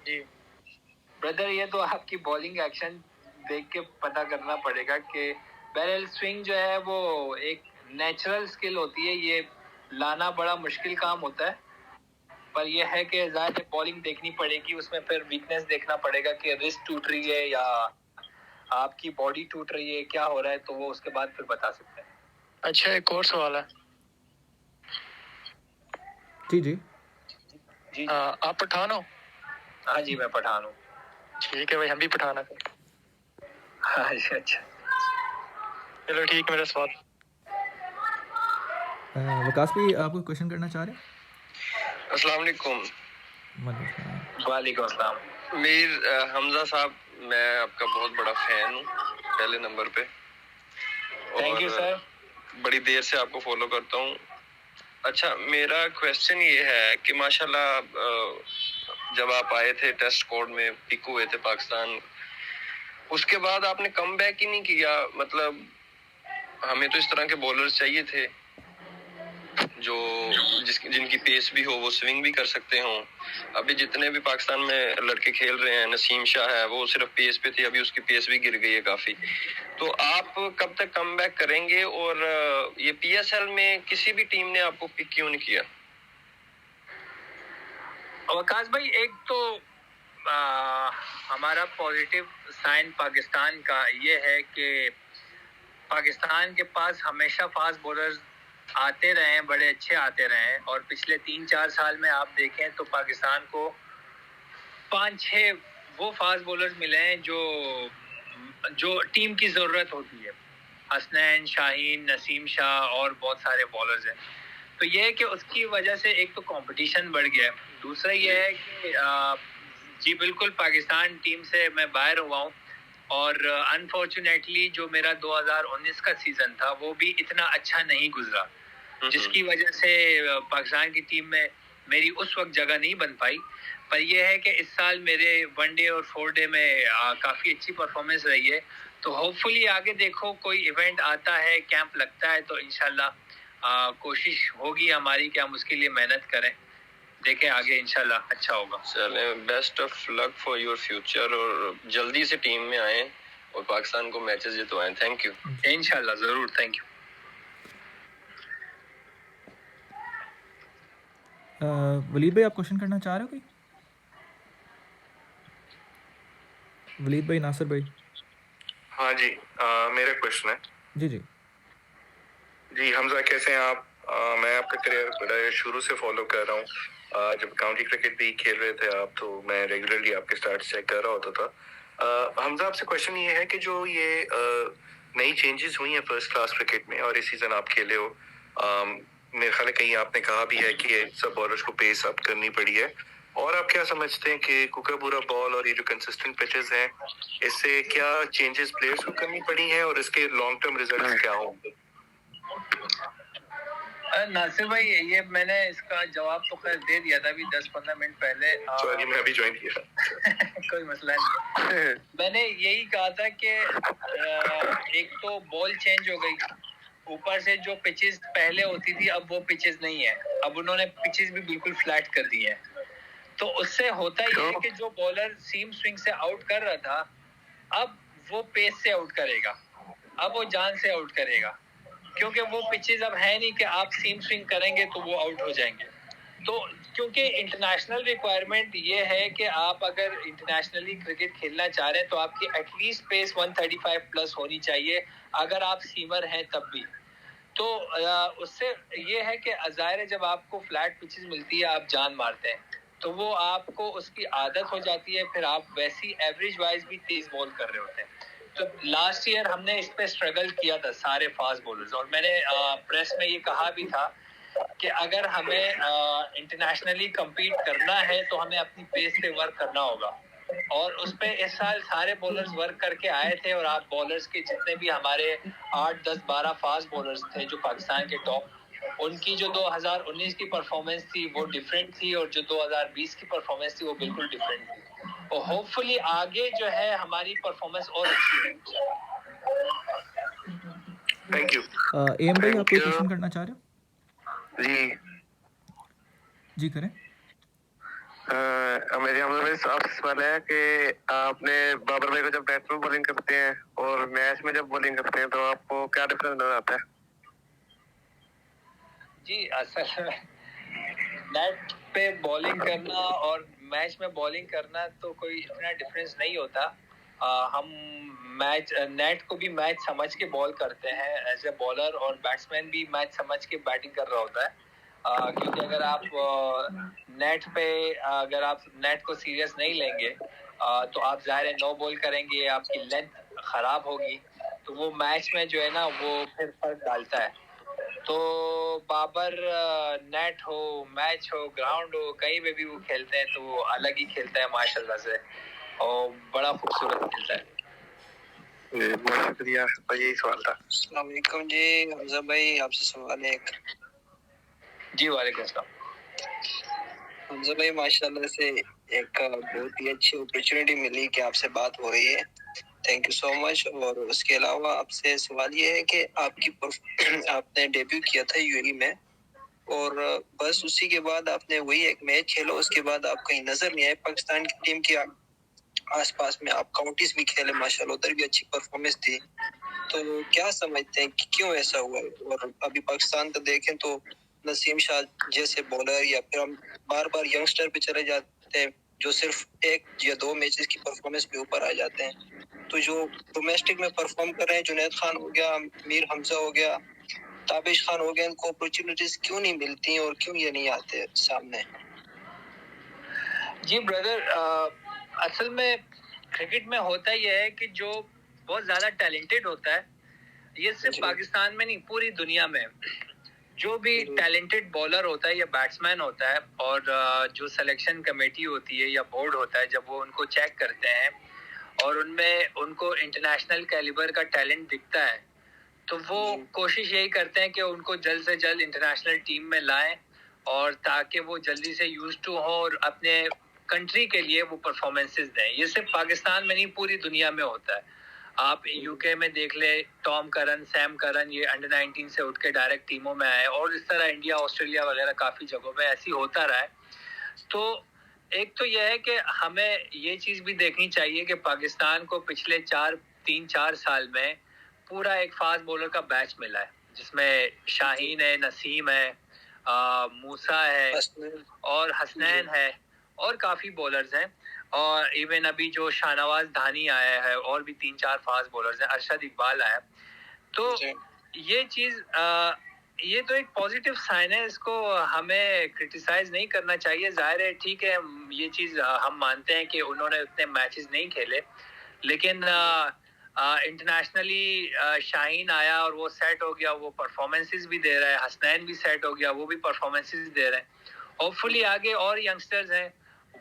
جی بردر یہ تو آپ کی بالنگ ایکشن دیکھ کے پتہ کرنا پڑے گا کہ بہرحال سوئنگ جو ہے وہ ایک نیچرل سکل ہوتی ہے. یہ لانا بڑا مشکل کام ہوتا ہے، پر یہ ہے کہ ظاہر بالنگ دیکھنی پڑے گی. اس میں پھر ویکنیس دیکھنا پڑے گا کہ رسٹ ٹوٹ رہی ہے یا آپ کی باڈی ٹوٹ رہی ہے، کیا ہو رہا ہے، تو وہ اس کے بعد پھر بتا سکتے ہیں. اچھا، ایک اور سوال ہے. جی جی جی آپ پٹھان ہو؟ ہاں جی میں پٹھان ہوں. ٹھیک ہے بھائی، ہم بھی پٹھان ہیں. ہاں جی اچھا، چلو ٹھیک ہے. میرا سوال وکاس بھی آپ کو کوشچن کرنا چاہ رہے ہیں؟ السلام علیکم. وعلیکم السلام. وعلیکم السلام. میر حمزہ صاحب، میں آپ کا بہت بڑا فین ہوں پہلے نمبر پہ، تھینک یو سر. بڑی دیر سے آپ کو فالو کرتا ہوں. اچھا، میرا کویسچن یہ ہے کہ ماشاءاللہ جب آپ آئے تھے ٹیسٹ اسکواڈ میں پک ہوئے تھے پاکستان، اس کے بعد آپ نے کم بیک ہی نہیں کیا. مطلب ہمیں تو اس طرح کے بولرز چاہیے تھے جو جن کی پیس بھی ہو، وہ سوئنگ بھی کر سکتے ہوں. ابھی جتنے بھی پاکستان میں لڑکے کھیل رہے ہیں، نسیم شاہ ہے، وہ صرف پیس پہ تھی، ابھی اس کی پیس بھی گر گئی ہے کافی. تو آپ کب تک کم بیک کریں گے، اور یہ پی ایس ایل میں کسی بھی ٹیم نے آپ کو پک کیوں نہیں کیا؟ وکاس بھائی، ایک تو ہمارا پازیٹیو سائن پاکستان کا یہ ہے کہ پاکستان کے پاس ہمیشہ فاسٹ بولرز آتے رہے ہیں، بڑے اچھے آتے رہے ہیں، اور پچھلے 3-4 سال میں آپ دیکھیں تو پاکستان کو 5-6 وہ فاسٹ بولرز ملے ہیں جو ٹیم کی ضرورت ہوتی ہے. حسنین، شاہین، نسیم شاہ اور بہت سارے بالرز ہیں. تو یہ ہے کہ اس کی وجہ سے ایک تو کمپٹیشن بڑھ گیا ہے. دوسرا یہ ہے کہ جی بالکل پاکستان ٹیم سے میں باہر ہوا ہوں، اور انفارچونیٹلی جو میرا 2019 کا سیزن تھا وہ بھی اتنا اچھا نہیں گزرا، جس کی وجہ سے پاکستان کی ٹیم میں میری اس وقت جگہ نہیں بن پائی. پر یہ ہے کہ اس سال میرے 1 ڈے اور 4 ڈے میں کافی اچھی پرفارمنس رہی ہے. تو ہوپ فلی آگے دیکھو کوئی ایونٹ آتا ہے، کیمپ لگتا ہے، تو انشاءاللہ کوشش ہوگی ہماری کہ ہم اس کے لیے محنت کریں. دیکھیں آگے انشاءاللہ اچھا ہوگا. چلیں، best of luck for your future, اور جلدی سے ٹیم میں آئیں اور پاکستان کو میچز جتوائیں. Thank you. انشاءاللہ ضرور. Thank you. ولید بھائی آپ کوشچن کرنا چاہ رہے ہو کوئی؟ ولید بھائی، ناصر بھائی. ہاں جی، میرا کوشچن ہے. جی جی جی حمزہ، کیسے ہیں آپ؟ میں آپ کا کریئر بڑا شروع سے فالو کر رہا ہوں. جب کاؤنٹی کرکٹ بھی کھیل رہے تھے آپ تو میں ریگولرلی آپ کے سٹارٹ چیک کر رہا ہوتا تھا. حمزہ آپ سے کوشچن یہ ہے کہ جو یہ نئی چینجز ہوئی ہیں فرسٹ کلاس کرکٹ میں اور اس سیزن آپ کھیلے ہو, میرے خیال ہے کہیں آپ نے کہا بھی ہے کہ سب بالرز کو پیس اپ کرنی پڑی ہے, اور آپ کیا سمجھتے ہیں کہ کوکا بورا بال اور یہ جو کنسسٹنٹ پچز ہیں اس سے کیا چینجز پلیئرز کو کرنی پڑی ہیں اور اس کے لانگ ٹرم ریزلٹس کیا ہوں گے؟ ناصر بھائی یہ میں نے اس کا جواب تو خیر دے دیا تھا ابھی 10-15 منٹ پہلے. سوری میں ابھی جوائن کیا. کوئی مسئلہ نہیں. میں نے یہی کہا تھا کہ ایک تو بال چینج ہو گئی, اوپر سے جو پچز پہلے ہوتی تھی اب وہ پچز نہیں ہے, اب انہوں نے پچز بھی بالکل فلیٹ کر دی ہیں. تو اس سے ہوتا یہ ہے کہ جو بالر سیم سوئنگ سے آؤٹ کر رہا تھا اب وہ پیس سے آؤٹ کرے گا, اب وہ جان سے آؤٹ کرے گا, کیونکہ وہ پچز اب ہے نہیں کہ آپ سیم سوئنگ کریں گے تو وہ آؤٹ ہو جائیں گے. تو کیونکہ انٹرنیشنل ریکوائرمنٹ یہ ہے کہ آپ اگر انٹرنیشنلی کرکٹ کھیلنا چاہ رہے ہیں تو آپ کی ایٹ لیسٹ پیس 135 پلس ہونی چاہیے اگر آپ سیمر ہیں تب بھی. تو اس سے یہ ہے کہ ظاہر ہے جب آپ کو فلیٹ پچز ملتی ہے آپ جان مارتے ہیں تو وہ آپ کو اس کی عادت ہو جاتی ہے, پھر آپ ویسی ایوریج وائز بھی تیز بال کر رہے ہوتے ہیں. تو لاسٹ ایئر ہم نے اس پہ اسٹرگل کیا تھا سارے فاسٹ بولرز, اور میں نے پریس میں یہ کہا بھی تھا کہ اگر ہمیں انٹرنیشنلی کمپیٹ کرنا ہے تو ہمیں اپنی پیس سے ورک کرنا ہوگا, اور اس پہ اس سال سارے بولرز ورک کر کے آئے تھے. اور آپ بولرز کے جتنے بھی ہمارے 8-10-12 فاسٹ بولرز تھے جو پاکستان کے ٹاپ, ان کی جو 2019 کی پرفارمنس تھی وہ ڈیفرنٹ تھی, اور جو 2020 کی پرفارمنس تھی وہ بالکل ڈیفرنٹ تھی. اور ہوپ فلی آگے جو ہے ہماری پرفارمنس اور اچھی ہوگی. Thank you. ایم بھائی آپ کوئی کوشچن کرنا چاہ رہے ہو؟ جی جی کریں. میری آپ سے سوال ہے کہ آپ نے بابر بھائی کو جب نیٹ میں بولنگ کرتے ہیں اور میچ میں جب بولنگ کرتے ہیں تو آپ کو کیا ڈفرنس نظر آتا ہے؟ جی اصل میں نیٹ پہ بولنگ کرنا اور میچ میں بولنگ کرنا تو کوئی اتنا ڈفرینس نہیں ہوتا. ہم میچ نیٹ کو بھی میچ سمجھ کے بال کرتے ہیں ایز اے بالر, اور بیٹسمین بھی میچ سمجھ کے بیٹنگ کر رہا ہوتا ہے. کیونکہ اگر آپ نیٹ پہ اگر آپ نیٹ کو سیریس نہیں لیں گے تو آپ ظاہر ہے نو بال کریں گے, آپ کی لینتھ خراب ہوگی, تو وہ میچ میں جو ہے نا وہ پھر فرق ڈالتا ہے. تو بابر نیٹ ہو میچ ہو گراؤنڈ ہو کہیں پہ بھی وہ کھیلتے ہیں تو وہ الگ ہی کھیلتا ہے ماشاء اللہ سے, اور بڑا خوبصورت کھیلتا ہے. بہت شکریہ, یہی سوال تھا. السلام علیکم. جی حمزہ بھائی آپ سے سوال ہے ایک. جی وعلیکم السلام. حمزہ بھائی ماشاء اللہ سے ایک بہت ہی اچھی اپرچونٹی ملی کہ آپ سے بات ہو رہی ہے, تھینک یو سو مچ. اور اس کے علاوہ آپ سے سوال یہ ہے کہ آپ نے ڈیبیو کیا تھا یو اے ای میں, اور بس اسی کے بعد آپ نے وہی ایک میچ کھیلا, اس کے بعد آپ کہیں نظر نہیں آئے پاکستان کی ٹیم کے آس پاس میں. آپ کاؤنٹیز بھی کھیلے ماشاءاللہ, ادھر بھی اچھی پرفارمنس تھی. تو کیا سمجھتے ہیں کہ کیوں ایسا ہوا ہے؟ اور ابھی پاکستان کا دیکھیں تو نسیم شاہ جیسے بولر, یا پھر ہم بار بار ینگسٹر پہ چلے جاتے ہیں جو صرف 1 یا 2 میچز کی پرفارمنس پہ اوپر آ جاتے ہیں. تو جو ڈومیسٹک میں پرفارم کر رہے ہیں, جنید خان ہو گیا, میر حمزہ ہو گیا, تابش خان ہو گیا, ان کو اپرچونٹیز کیوں نہیں ملتی اور کیوں یہ نہیں آتے سامنے؟ جی بردر, اصل میں کرکٹ میں ہوتا یہ ہے کہ جو بہت زیادہ ٹیلنٹڈ ہوتا ہے, یہ صرف پاکستان میں نہیں پوری دنیا میں جو بھی ٹیلنٹڈ بالر ہوتا ہے یا بیٹسمین ہوتا ہے, اور جو سلیکشن کمیٹی ہوتی ہے یا بورڈ ہوتا ہے جب وہ ان کو چیک کرتے ہیں اور ان میں ان کو انٹرنیشنل کیلیبر کا ٹیلنٹ دکھتا ہے تو وہ کوشش یہی کرتے ہیں کہ ان کو جلد سے جلد انٹرنیشنل ٹیم میں لائیں, اور تاکہ وہ جلدی سے یوز ٹو ہوں اور اپنے کنٹری کے لیے وہ پرفارمنسز دیں. یہ صرف پاکستان میں نہیں پوری دنیا میں ہوتا ہے. آپ یو کے میں دیکھ لیں, ٹام کرن, سیم کرن, یہ انڈر 19 سے اٹھ کے ڈائریکٹ ٹیموں میں آئے, اور اس طرح انڈیا, آسٹریلیا وغیرہ کافی جگہوں میں ایسی ہوتا رہا ہے. تو ایک تو یہ ہے کہ ہمیں یہ چیز بھی دیکھنی چاہیے کہ پاکستان کو پچھلے 3-4 سال میں پورا ایک فاسٹ بولر کا بیچ ملا ہے, جس میں شاہین ہے, نسیم ہے, موسیٰ ہے, اور حسنین ہے, اور کافی بولرز ہیں, اور ایون ابھی جو شاہنواز دھانی آیا ہے, اور بھی 3-4 فاسٹ بولرز ہیں, ارشد اقبال آیا. تو یہ چیز یہ تو ایک پازیٹیو سائن ہے, اس کو ہمیں کرٹیسائز نہیں کرنا چاہیے. ظاہر ہے ٹھیک ہے, یہ چیز ہم مانتے ہیں کہ انہوں نے اتنے میچز نہیں کھیلے, لیکن انٹرنیشنلی شاہین آیا اور وہ سیٹ ہو گیا, وہ پرفارمنسز بھی دے رہا ہے. حسنین بھی سیٹ ہو گیا, وہ بھی پرفارمنسز دے رہے ہیں. ہوپ فلی آگے اور ینگسٹرز ہیں,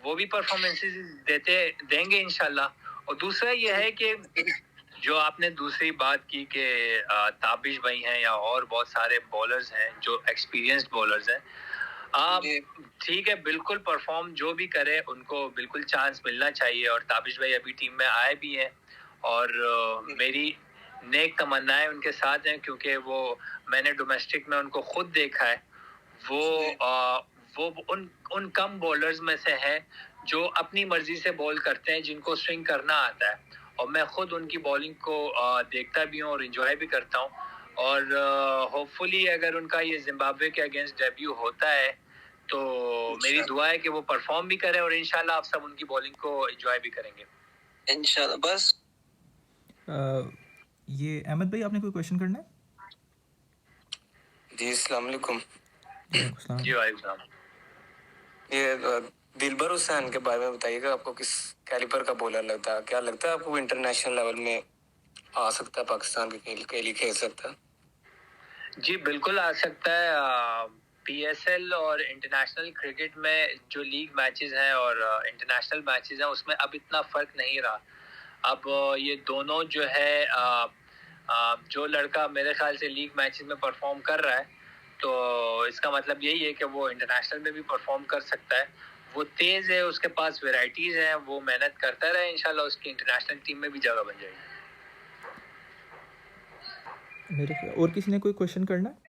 وہ بھی پرفارمنسز دیں گے انشاءاللہ. اور دوسرا یہ ہے کہ جو آپ نے دوسری بات کی کہ تابش بھائی ہیں یا اور بہت سارے بولرز ہیں جو ایکسپیرینسڈ بولرز ہیں, آپ ٹھیک ہے بالکل پرفارم جو بھی کرے ان کو بالکل چانس ملنا چاہیے. اور تابش بھائی ابھی ٹیم میں آئے بھی ہیں اور میری نیک تمنائیں ان کے ساتھ ہیں, کیونکہ وہ میں نے ڈومیسٹک میں ان کو خود دیکھا ہے. وہ ان کم بولرز میں سے ہیں جو اپنی مرضی سے بول کرتے ہیں, جن کو سوئنگ کرنا آتا ہے. اور میں خود ان کی بولنگ کو دیکھتا بھی ہوں اور انجوائے بھی کرتا ہوں. اور ہوپ فلی اگر ان کا یہ زمبابوے کے اگینسٹ ڈیبیو ہوتا ہے تو میری دعا ہے کہ وہ پرفارم بھی کریں اور انشاءاللہ آپ سب ان کی بولنگ کو انجوائے بھی کریں گے انشاءاللہ. بس یہ احمد بھائی آپ نے کوئی کویشچن کرنا ہے؟ جی السلام علیکم. جی وعلیکم السلام. جی وعلیکم السلام. یہ دلبر حسین کے بارے میں بتائیے گا, آپ کو کس کیلیبر کا بولر لگتا ہے؟ کیا لگتا ہے آپ کو انٹرنیشنل لیول میں آ سکتا ہے, پاکستان کے لیے کھیل سکتا ہے؟ جی بالکل آ سکتا ہے. پی ایس ایل اور انٹرنیشنل کرکٹ میں جو لیگ میچز ہیں اور انٹرنیشنل میچز ہیں اس میں اب اتنا فرق نہیں رہا. اب یہ دونوں جو ہے جو لڑکا میرے خیال سے لیگ میچز میں پرفارم کر رہا ہے تو اس کا مطلب یہی ہے کہ وہ انٹرنیشنل میں بھی پرفارم کر سکتا ہے. وہ تیز ہے, اس کے پاس ویرائٹیز ہیں, وہ محنت کرتا رہے, انشاءاللہ اس کی انٹرنیشنل ٹیم میں بھی جگہ بن جائے گی. میرے اور کسی نے کوئی کویشچن کرنا ہے؟